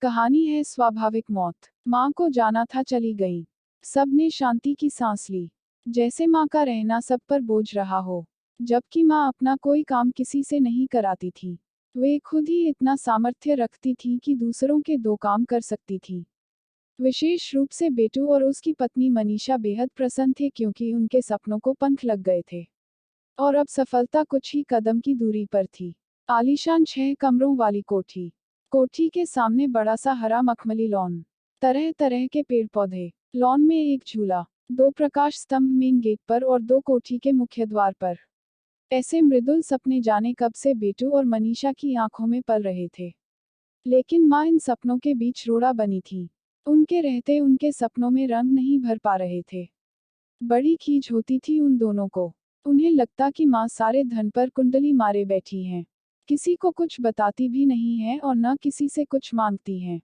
कहानी है स्वाभाविक मौत। माँ को जाना था, चली गई। सबने शांति की सांस ली, जैसे माँ का रहना सब पर बोझ रहा हो। जबकि माँ अपना कोई काम किसी से नहीं कराती थी। वे खुद ही इतना सामर्थ्य रखती थी कि दूसरों के दो काम कर सकती थी। विशेष रूप से बेटू और उसकी पत्नी मनीषा बेहद प्रसन्न थे, क्योंकि उनके सपनों को पंख लग गए थे और अब सफलता कुछ ही कदम की दूरी पर थी। आलीशान 6 कमरों वाली कोठी। कोठी के सामने बड़ा सा हरा मखमली लॉन, तरह तरह के पेड़ पौधे। लॉन में एक झूला, 2 प्रकाश स्तंभ मेन गेट पर और 2 कोठी के मुख्य द्वार पर। ऐसे मृदुल सपने जाने कब से बेटू और मनीषा की आंखों में पल रहे थे। लेकिन माँ इन सपनों के बीच रोड़ा बनी थी। उनके रहते उनके सपनों में रंग नहीं भर पा रहे थे। बड़ी खीज होती थी उन दोनों को। उन्हें लगता कि माँ सारे धन पर कुंडली मारे बैठी हैं, किसी को कुछ बताती भी नहीं है और न किसी से कुछ मांगती हैं।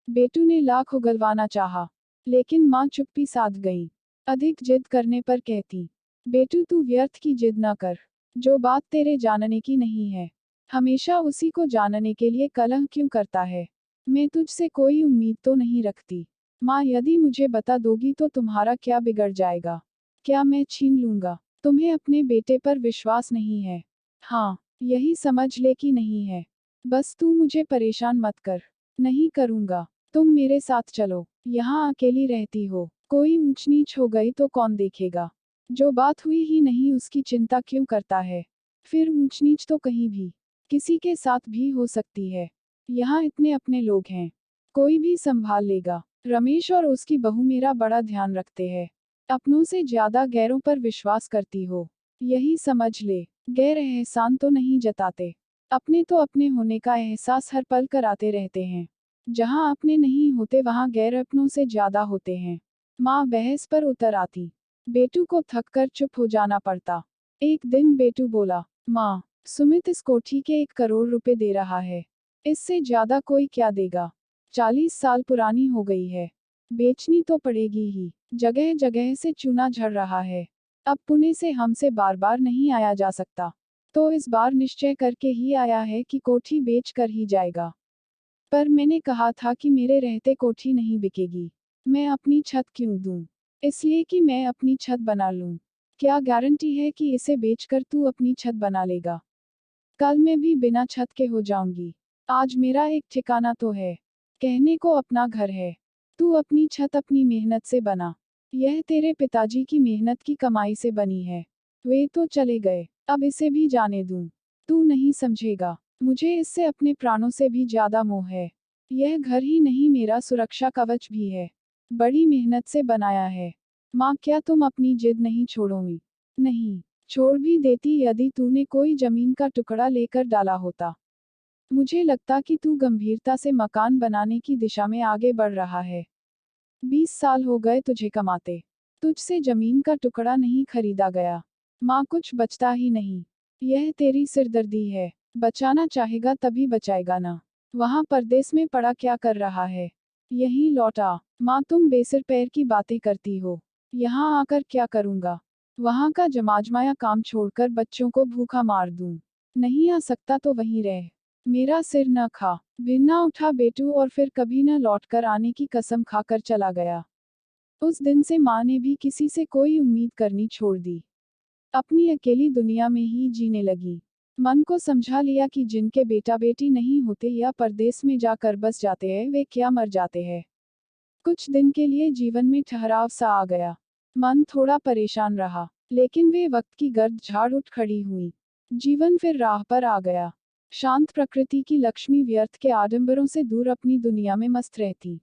बेटू ने लाख उगलवाना चाहा, लेकिन माँ चुप्पी साध गई। अधिक जिद करने पर कहती, बेटू तू व्यर्थ की जिद न कर, जो बात तेरे जानने की नहीं है। हमेशा उसी को जानने के लिए कलह क्यों करता है। मैं तुझसे कोई उम्मीद तो नहीं रखती। माँ यदि मुझे बता दोगी तो तुम्हारा क्या बिगड़ जाएगा? क्या मैं छीन लूंगा? तुम्हें अपने बेटे पर विश्वास नहीं है? हाँ, यही समझ ले कि नहीं है। बस तू मुझे परेशान मत कर। नहीं करूंगा। तुम मेरे साथ चलो। यहाँ अकेली रहती हो, कोई ऊंच नीच हो गई तो कौन देखेगा? जो बात हुई ही नहीं उसकी चिंता क्यों करता है? फिर ऊंच नीच तो कहीं भी, किसी के साथ भी हो सकती है। यहाँ इतने अपने लोग हैं, कोई भी संभाल लेगा। रमेश और उसकी बहू मेरा बड़ा ध्यान रखते हैं। अपनों से ज्यादा गैरों पर विश्वास करती हो, यही समझ ले। गैर एहसान तो नहीं जताते, अपने तो अपने होने का एहसास हर पल कराते रहते हैं। जहाँ अपने नहीं होते वहाँ गैर अपनों से ज्यादा होते हैं। माँ बहस पर उतर आती, बेटू को थक कर चुप हो जाना पड़ता। एक दिन बेटू बोला, माँ, सुमित इस कोठी के 1 करोड़ रुपए दे रहा है, इससे ज्यादा कोई क्या देगा? 40 साल पुरानी हो गई है, बेचनी तो पड़ेगी ही। जगह जगह से चूना झड़ रहा है। अब पुणे से हमसे बार बार नहीं आया जा सकता, तो इस बार निश्चय करके ही आया है कि कोठी बेच कर ही जाएगा। पर मैंने कहा था कि मेरे रहते कोठी नहीं बिकेगी। मैं अपनी छत क्यों दूं? इसलिए कि मैं अपनी छत बना लूं। क्या गारंटी है कि इसे बेचकर तू अपनी छत बना लेगा? कल मैं भी बिना छत के हो जाऊंगी। आज मेरा एक ठिकाना तो है, कहने को अपना घर है। तू अपनी छत अपनी मेहनत से बना। यह तेरे पिताजी की मेहनत की कमाई से बनी है। वे तो चले गए, अब इसे भी जाने दूं? तू नहीं समझेगा, मुझे इससे अपने प्राणों से भी ज्यादा मोह है। यह घर ही नहीं मेरा सुरक्षा कवच भी है, बड़ी मेहनत से बनाया है। माँ क्या तुम अपनी जिद नहीं छोड़ोगी? नहीं, छोड़ भी देती यदि तूने कोई जमीन का टुकड़ा लेकर डाला होता। मुझे लगता कि तू गंभीरता से मकान बनाने की दिशा में आगे बढ़ रहा है। 20 साल हो गए तुझे कमाते, तुझसे जमीन का टुकड़ा नहीं खरीदा गया। माँ कुछ बचता ही नहीं। यह तेरी सिरदर्दी है, बचाना चाहेगा तभी बचाएगा ना। वहाँ परदेश में पड़ा क्या कर रहा है? यहीं लौटा। माँ तुम बेसिर पैर की बातें करती हो। यहाँ आकर क्या करूँगा? वहाँ का जमाजमाया काम छोड़कर बच्चों को भूखा मार दूँ? नहीं आ सकता तो वहीं रह, मेरा सिर न खा। भिन्ना उठा बेटू और फिर कभी न लौटकर आने की कसम खाकर चला गया। उस दिन से माँ ने भी किसी से कोई उम्मीद करनी छोड़ दी। अपनी अकेली दुनिया में ही जीने लगी। मन को समझा लिया कि जिनके बेटा बेटी नहीं होते या परदेश में जाकर बस जाते हैं वे क्या मर जाते हैं। कुछ दिन के लिए जीवन में ठहराव सा आ गया। मन थोड़ा परेशान रहा, लेकिन वे वक्त की गर्द झाड़ उठ खड़ी हुई। जीवन फिर राह पर आ गया। शांत प्रकृति की लक्ष्मी व्यर्थ के आडंबरों से दूर अपनी दुनिया में मस्त रहती।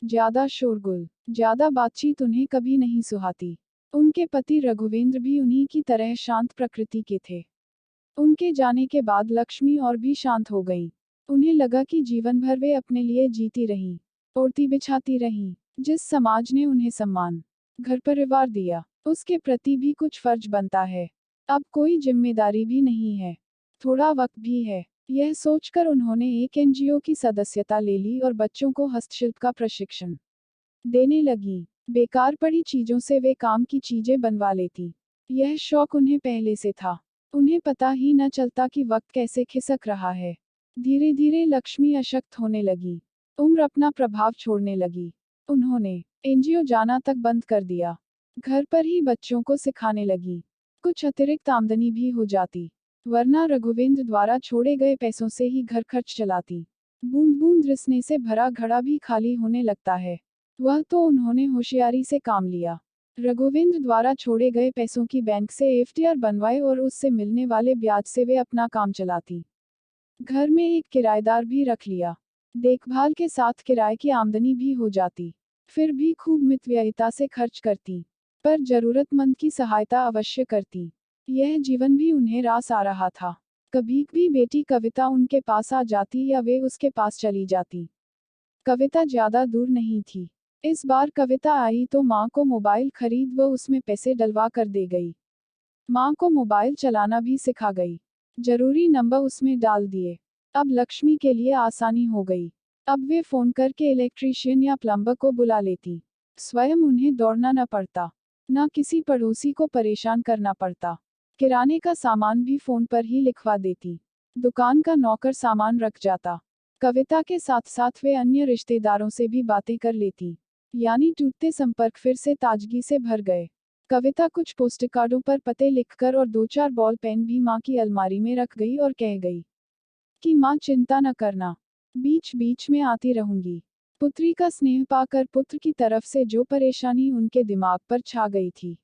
ज्यादा शोरगुल, ज्यादा बातचीत उन्हें कभी नहीं सुहाती। उनके पति रघुवेंद्र भी उन्हीं की तरह शांत प्रकृति के थे। उनके जाने के बाद लक्ष्मी और भी शांत हो गई। उन्हें लगा कि जीवन भर वे अपने लिए जीती रहीं, ओढ़ती बिछाती रहीं। जिस समाज ने उन्हें सम्मान, घर परिवार दिया, उसके प्रति भी कुछ फर्ज बनता है। अब कोई जिम्मेदारी भी नहीं है, थोड़ा वक्त भी है। यह सोचकर उन्होंने एक एनजीओ की सदस्यता ले ली और बच्चों को हस्तशिल्प का प्रशिक्षण देने लगी। बेकार पड़ी चीजों से वे काम की चीजें बनवा लेती। यह शौक उन्हें पहले से था। उन्हें पता ही न चलता कि वक्त कैसे खिसक रहा है। धीरे धीरे लक्ष्मी अशक्त होने लगी। उम्र अपना प्रभाव छोड़ने लगी। उन्होंने एनजीओ जाना तक बंद कर दिया। घर पर ही बच्चों को सिखाने लगी। कुछ अतिरिक्त आमदनी भी हो जाती, वरना रघुवेंद्र द्वारा छोड़े गए पैसों से ही घर खर्च चलाती। बूंद बूंद रिसने से भरा घड़ा भी खाली होने लगता है। वह तो उन्होंने होशियारी से काम लिया। रघुवेंद्र द्वारा छोड़े गए पैसों की बैंक से एफडीआर बनवाए और उससे मिलने वाले ब्याज से वे अपना काम चलाती। घर में एक किराएदार भी रख लिया। देखभाल के साथ किराए की आमदनी भी हो जाती। फिर भी खूब मितव्ययिता से खर्च करती, पर जरूरतमंद की सहायता अवश्य करती। यह जीवन भी उन्हें रास आ रहा था। कभी भी बेटी कविता उनके पास आ जाती या वे उसके पास चली जाती। कविता ज्यादा दूर नहीं थी। इस बार कविता आई तो माँ को मोबाइल खरीद व उसमें पैसे डलवा कर दे गई। माँ को मोबाइल चलाना भी सिखा गई। जरूरी नंबर उसमें डाल दिए। अब लक्ष्मी के लिए आसानी हो गई। अब वे फोन करके इलेक्ट्रीशियन या प्लम्बर को बुला लेती। स्वयं उन्हें दौड़ना न पड़ता, न किसी पड़ोसी को परेशान करना पड़ता। किराने का सामान भी फोन पर ही लिखवा देती। दुकान का नौकर सामान रख जाता। कविता के साथ साथ वे अन्य रिश्तेदारों से भी बातें कर लेती। यानी टूटते संपर्क फिर से ताजगी से भर गए। कविता कुछ पोस्ट कार्डों पर पते लिखकर और 2-4 बॉल पेन भी माँ की अलमारी में रख गई और कह गई कि माँ चिंता न करना, बीच बीच में आती रहूंगी। पुत्री का स्नेह पाकर पुत्र की तरफ से जो परेशानी उनके दिमाग पर छा गई थी,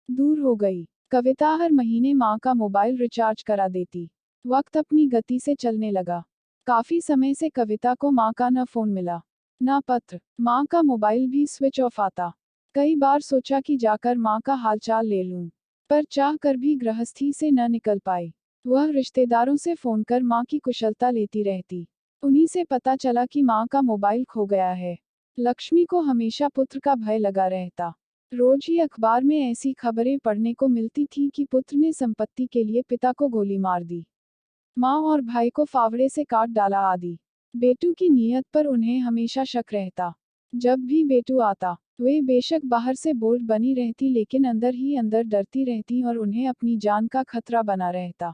दूर हो गई। कविता हर महीने माँ का मोबाइल रिचार्ज करा देती। वक्त अपनी गति से चलने लगा। काफी समय से कविता को माँ का न फोन मिला, न पत्र। माँ का मोबाइल भी स्विच ऑफ आता। कई बार सोचा कि जाकर माँ का हालचाल ले लूं, पर चाह कर भी गृहस्थी से न निकल पाई। वह रिश्तेदारों से फोन कर माँ की कुशलता लेती रहती। उन्हीं से पता चला कि माँ का मोबाइल खो गया है। लक्ष्मी को हमेशा पुत्र का भय लगा रहता। रोज ही अखबार में ऐसी खबरें पढ़ने को मिलती थी कि पुत्र ने संपत्ति के लिए पिता को गोली मार दी, माँ और भाई को फावड़े से काट डाला आदि। बेटू की नीयत पर उन्हें हमेशा शक रहता। जब भी बेटू आता, वे बेशक बाहर से बोल्ड बनी रहती लेकिन अंदर ही अंदर डरती रहती और उन्हें अपनी जान का खतरा बना रहता।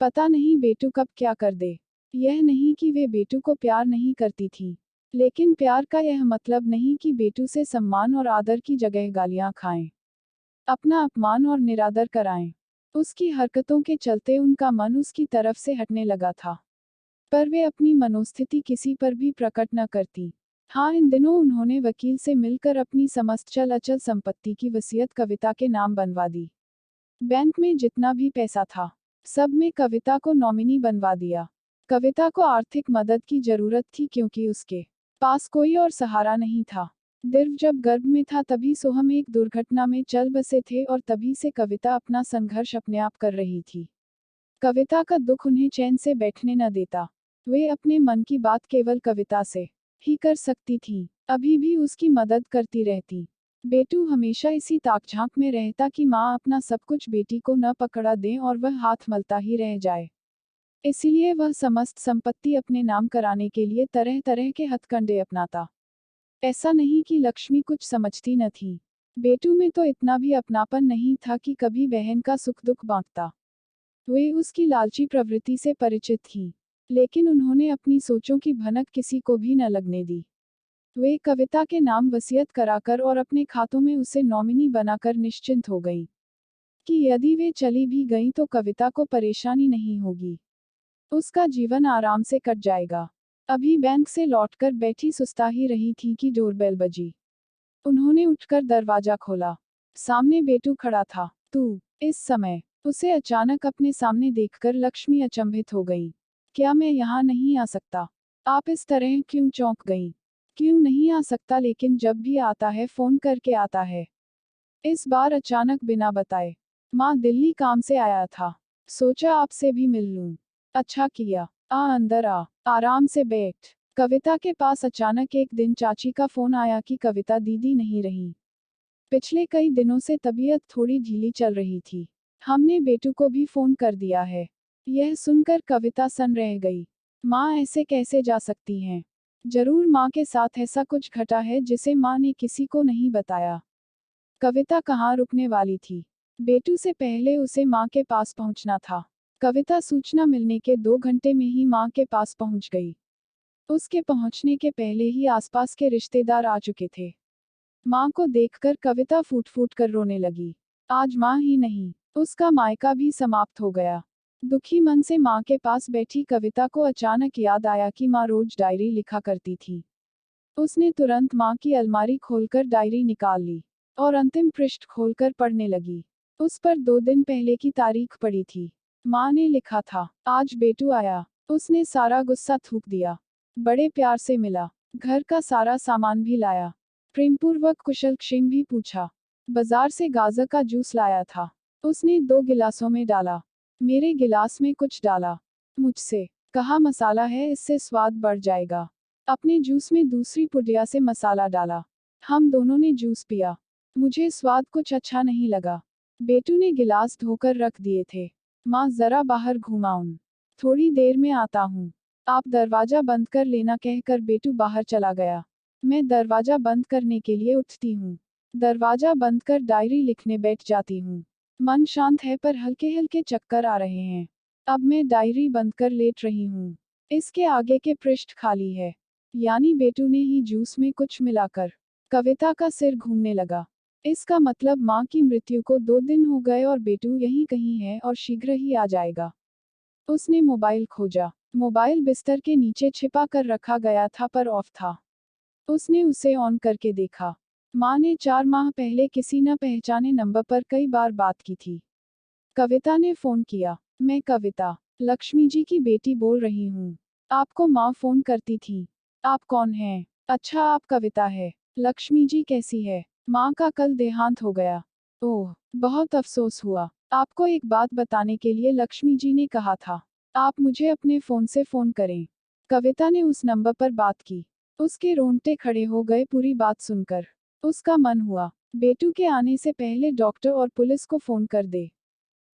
पता नहीं बेटू कब क्या कर दे। यह नहीं कि वे बेटू को प्यार नहीं करती थीं, लेकिन प्यार का यह मतलब नहीं कि बेटू से सम्मान और आदर की जगह गालियां खाएं, अपना अपमान और निरादर कराएं। उसकी हरकतों के चलते उनका मन उसकी तरफ से हटने लगा था, पर वे अपनी मनोस्थिति किसी पर भी प्रकट न करती। हाँ, इन दिनों उन्होंने वकील से मिलकर अपनी समस्त चल अचल संपत्ति की वसीयत कविता के नाम बनवा दी। बैंक में जितना भी पैसा था, सब में कविता को नॉमिनी बनवा दिया। कविता को आर्थिक मदद की जरूरत थी क्योंकि उसके पास कोई और सहारा नहीं था। दिव्य जब गर्भ में था तभी सोहम एक दुर्घटना में चल बसे थे और तभी से कविता अपना संघर्ष अपने आप कर रही थी। कविता का दुख उन्हें चैन से बैठने न देता। वे अपने मन की बात केवल कविता से ही कर सकती थी। अभी भी उसकी मदद करती रहती। बेटू हमेशा इसी ताकझांक में रहता कि माँ अपना सब कुछ बेटी को न पकड़ा दें और वह हाथ मलता ही रह जाए। इसलिए वह समस्त संपत्ति अपने नाम कराने के लिए तरह तरह के हथकंडे अपनाता। ऐसा नहीं कि लक्ष्मी कुछ समझती न थी। बेटू में तो इतना भी अपनापन नहीं था कि कभी बहन का सुख दुख बांटता। वे उसकी लालची प्रवृत्ति से परिचित थी, लेकिन उन्होंने अपनी सोचों की भनक किसी को भी न लगने दी। वे कविता के नाम वसीयत कराकर और अपने खातों में उसे नॉमिनी बनाकर निश्चिंत हो गईं कि यदि वे चली भी गईं तो कविता को परेशानी नहीं होगी। उसका जीवन आराम से कट जाएगा। अभी बैंक से लौटकर बैठी सुस्ता ही रही थी कि डोरबेल बजी। उन्होंने उठकर दरवाजा खोला। सामने बेटू खड़ा था। तू? इस समय उसे अचानक अपने सामने देखकर लक्ष्मी अचंभित हो गई। क्या मैं यहाँ नहीं आ सकता? आप इस तरह क्यों चौंक गईं? क्यों नहीं आ सकता? लेकिन जब भी आता है फोन करके आता है। इस बार अचानक बिना बताए। माँ, दिल्ली काम से आया था, सोचा आपसे भी मिल लूं। अच्छा किया। आ अंदर आ, आराम से बैठ। कविता के पास अचानक एक दिन चाची का फोन आया कि कविता दीदी नहीं रही। पिछले कई दिनों से तबीयत थोड़ी ढीली चल रही थी। हमने बेटू को भी फोन कर दिया है। यह सुनकर कविता सन रह गई। माँ ऐसे कैसे जा सकती हैं? जरूर माँ के साथ ऐसा कुछ घटा है जिसे माँ ने किसी को नहीं बताया। कविता कहाँ रुकने वाली थी? बेटू से पहले उसे माँ के पास पहुँचना था। कविता सूचना मिलने के 2 घंटे में ही माँ के पास पहुँच गई। उसके पहुंचने के पहले ही आसपास के रिश्तेदार आ चुके थे। माँ को देखकर कविता फूट फूट कर रोने लगी। आज माँ ही नहीं, उसका मायका भी समाप्त हो गया। दुखी मन से माँ के पास बैठी कविता को अचानक याद आया कि माँ रोज डायरी लिखा करती थी। उसने तुरंत माँ की अलमारी खोलकर डायरी निकाल ली और अंतिम पृष्ठ खोलकर पढ़ने लगी। उस पर 2 दिन पहले की तारीख पड़ी थी। माँ ने लिखा था, आज बेटू आया। उसने सारा गुस्सा थूक दिया। बड़े प्यार से मिला, घर का सारा सामान भी लाया, प्रेमपूर्वक कुशल क्षेम भी पूछा। बाजार से गाजर का जूस लाया था। उसने 2 गिलासों में डाला, मेरे गिलास में कुछ डाला, मुझसे कहा मसाला है, इससे स्वाद बढ़ जाएगा। अपने जूस में दूसरी पुड़िया से मसाला डाला। हम दोनों ने जूस पिया। मुझे स्वाद कुछ अच्छा नहीं लगा। बेटू ने गिलास धोकर रख दिए थे। माँ जरा बाहर घुमाऊं, थोड़ी देर में आता हूँ। आप दरवाजा बंद कर लेना कहकर बेटू बाहर चला गया। मैं दरवाजा बंद करने के लिए उठती हूँ। दरवाजा बंद कर डायरी लिखने बैठ जाती हूँ। मन शांत है पर हल्के हल्के चक्कर आ रहे हैं। अब मैं डायरी बंद कर लेट रही हूँ। इसके आगे के पृष्ठ खाली है, यानी बेटू ने ही जूस में कुछ मिलाकर। कविता का सिर घूमने लगा। इसका मतलब माँ की मृत्यु को 2 दिन हो गए और बेटू यहीं कहीं है और शीघ्र ही आ जाएगा। उसने मोबाइल खोजा। मोबाइल बिस्तर के नीचे छिपा कर रखा गया था पर ऑफ था। उसने उसे ऑन करके देखा। माँ ने 4 माह पहले किसी न पहचाने नंबर पर कई बार बात की थी। कविता ने फोन किया। मैं कविता, लक्ष्मी जी की बेटी बोल रही हूँ। आपको माँ फोन करती थी। आप कौन हैं? अच्छा आप कविता है। लक्ष्मी जी कैसी है? माँ का कल देहांत हो गया। ओह, बहुत अफसोस हुआ। आपको एक बात बताने के लिए लक्ष्मी जी ने कहा था। आप मुझे अपने फोन से फोन करें। कविता ने उस नंबर पर बात की। उसके रोंगटे खड़े हो गए पूरी बात सुनकर। उसका मन हुआ, बेटू के आने से पहले डॉक्टर और पुलिस को फोन कर दे।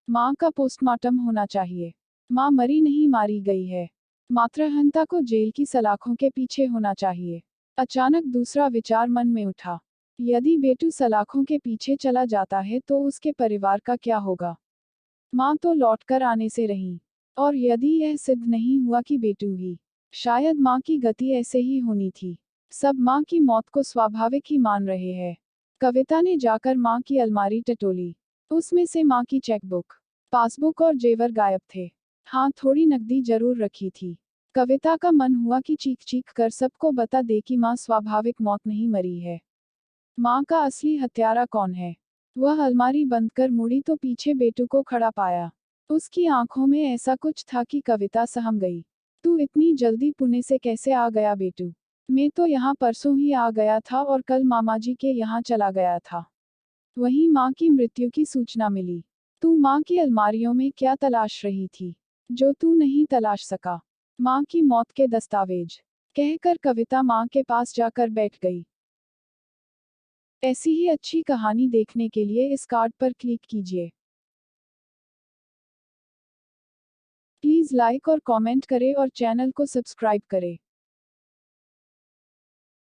माँ का पोस्टमार्टम होना चाहिए। माँ मरी नहीं मारी गई है। मातृहंता को जेल की सलाखों के पीछे होना चाहिए। अचानक दूसरा विचार मन में उठा। यदि बेटू सलाखों के पीछे चला जाता है तो उसके परिवार का क्या होगा? माँ तो लौटकर आने से रही। और यदि यह सिद्ध नहीं हुआ कि बेटू ही, शायद माँ की गति ऐसे ही होनी थी। सब माँ की मौत को स्वाभाविक ही मान रहे हैं। कविता ने जाकर माँ की अलमारी टटोली। उसमें से माँ की चेकबुक, पासबुक और जेवर गायब थे। हाँ, थोड़ी नकदी जरूर रखी थी। कविता का मन हुआ कि चीख चीख कर सबको बता दे कि माँ स्वाभाविक मौत नहीं मरी है। माँ का असली हत्यारा कौन है? वह अलमारी बंद कर मुड़ी तो पीछे बेटू को खड़ा पाया। उसकी आंखों में ऐसा कुछ था कि कविता सहम गई। तू इतनी जल्दी पुणे से कैसे आ गया बेटू? मैं तो यहाँ परसों ही आ गया था और कल मामाजी के यहाँ चला गया था। वहीं माँ की मृत्यु की सूचना मिली। तू माँ की अलमारियों में क्या तलाश रही थी, जो तू नहीं तलाश सका? माँ की मौत के दस्तावेज, कहकर कविता माँ के पास जाकर बैठ गई। ऐसी ही अच्छी कहानी देखने के लिए इस कार्ड पर क्लिक कीजिए। प्लीज लाइक और कमेंट करें और चैनल को सब्सक्राइब करें।